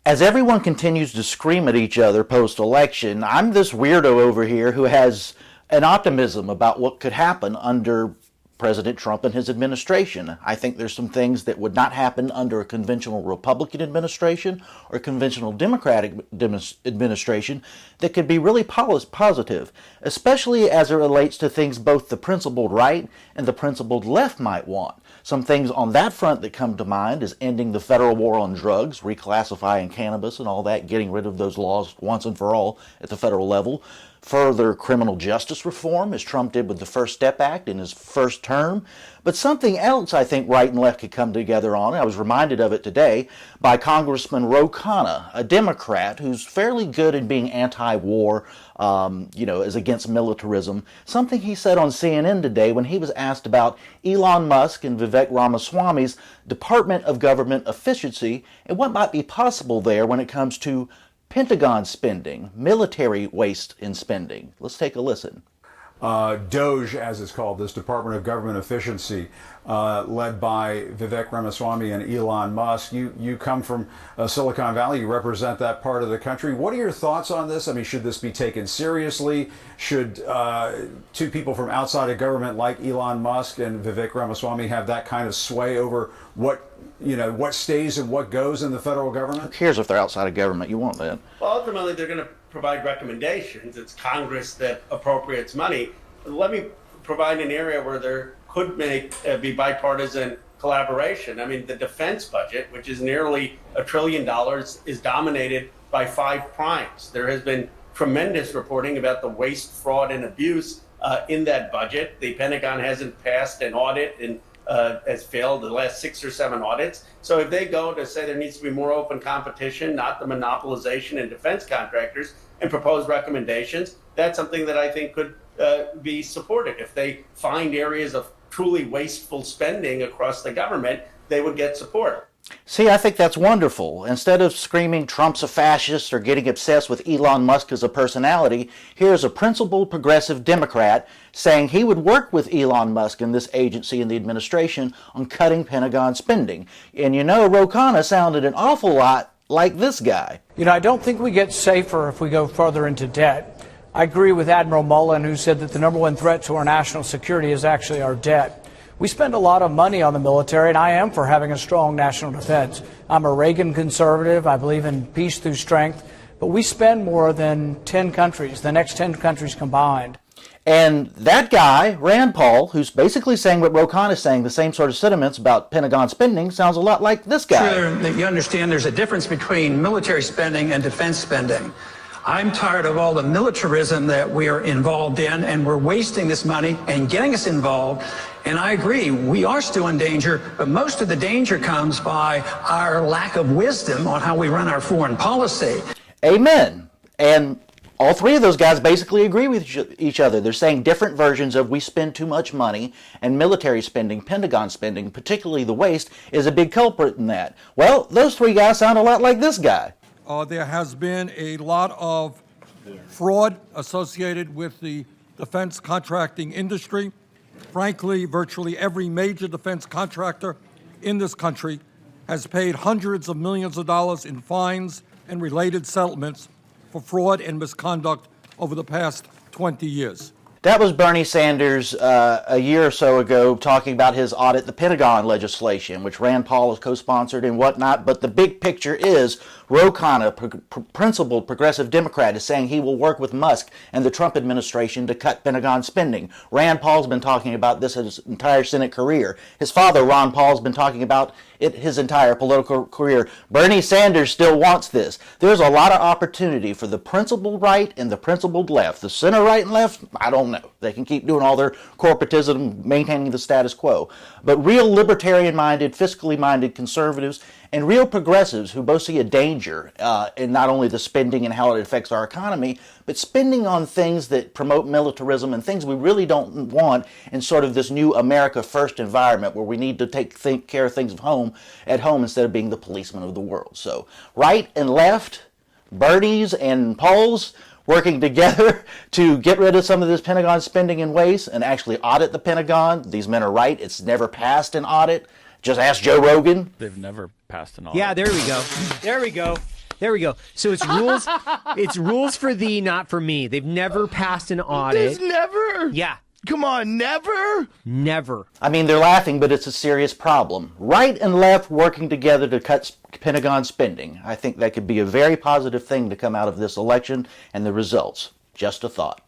As everyone continues to scream at each other post-election, I'm this weirdo over here who has an optimism about what could happen under President Trump and his administration. I think there's some things that would not happen under a conventional Republican administration or conventional Democratic administration that could be really positive, especially as it relates to things both the principled right and the principled left might want. Some things on that front that come to mind is ending the federal war on drugs, reclassifying cannabis and all that, getting rid of those laws once and for all at the federal level. Further criminal justice reform, as Trump did with the First Step Act in his first term. But something else I think right and left could come together on, I was reminded of it today, by Congressman Ro Khanna, a Democrat who's fairly good at being anti-war, is against militarism. Something he said on CNN today when he was asked about Elon Musk and Vivek Ramaswamy's Department of Government efficiency and what might be possible there when it comes to Pentagon spending, military waste in spending. Let's take a listen. DOGE, as it's called, this Department of Government Efficiency, led by Vivek Ramaswamy and Elon Musk. You come from Silicon Valley. You represent that part of the country. What are your thoughts on this? I mean, should this be taken seriously? Should two people from outside of government like Elon Musk and Vivek Ramaswamy have that kind of sway over what stays and what goes in the federal government? Who cares if they're outside of government? You want that. Well, ultimately, they're going to provide recommendations. It's Congress that appropriates money. Let me provide an area where there could be bipartisan collaboration. I mean, the defense budget, which is nearly $1 trillion, is dominated by 5 primes. There has been tremendous reporting about the waste, fraud, and abuse in that budget. The Pentagon hasn't passed an audit and has failed the last 6 or 7 audits. So if they go to say there needs to be more open competition, not the monopolization in defense contractors, and propose recommendations, that's something that I think could be supported. If they find areas of truly wasteful spending across the government, they would get support. See, I think that's wonderful. Instead of screaming Trump's a fascist or getting obsessed with Elon Musk as a personality, here's a principled progressive Democrat saying he would work with Elon Musk and this agency and the administration on cutting Pentagon spending. And Ro Khanna sounded an awful lot like this guy. I don't think we get safer if we go further into debt. I agree with Admiral Mullen, who said that the number one threat to our national security is actually our debt. We spend a lot of money on the military, and I am for having a strong national defense. I'm a Reagan conservative. I believe in peace through strength. But we spend more than 10 countries, the next 10 countries combined. And that guy, Rand Paul, who's basically saying what Ro Khanna is saying, the same sort of sentiments about Pentagon spending, sounds a lot like this guy. Sure, that you understand there's a difference between military spending and defense spending. I'm tired of all the militarism that we are involved in, and we're wasting this money and getting us involved. And I agree, we are still in danger, but most of the danger comes by our lack of wisdom on how we run our foreign policy. Amen. And all three of those guys basically agree with each other. They're saying different versions of we spend too much money, and military spending, Pentagon spending, particularly the waste, is a big culprit in that. Well, those 3 guys sound a lot like this guy. There has been a lot of fraud associated with the defense contracting industry. Frankly, virtually every major defense contractor in this country has paid hundreds of millions of dollars in fines and related settlements for fraud and misconduct over the past 20 years. That was Bernie Sanders a year or so ago talking about his audit the Pentagon legislation, which Rand Paul has co-sponsored and whatnot. But the big picture is Ro Khanna, principled progressive Democrat, is saying he will work with Musk and the Trump administration to cut Pentagon spending. Rand Paul's been talking about this his entire Senate career. His father, Ron Paul's been talking about it his entire political career. Bernie Sanders still wants this. There's a lot of opportunity for the principled right and the principled left. The center right and left, I don't know. They can keep doing all their corporatism, maintaining the status quo. But real libertarian-minded, fiscally-minded conservatives and real progressives who both see a danger in not only the spending and how it affects our economy, but spending on things that promote militarism and things we really don't want in sort of this new America First environment where we need to take care of things at home instead of being the policeman of the world. So right and left, Bernies and Pauls, working together to get rid of some of this Pentagon spending and waste and actually audit the Pentagon. These men are right. It's never passed an audit. Just ask Joe Rogan. They've never passed an audit. Yeah, there we go. There we go. There we go. So it's rules. It's rules for thee, not for me. They've never passed an audit. There's never? Yeah. Come on, never? Never. I mean, they're laughing, but it's a serious problem. Right and left working together to cut Pentagon spending. I think that could be a very positive thing to come out of this election and the results. Just a thought.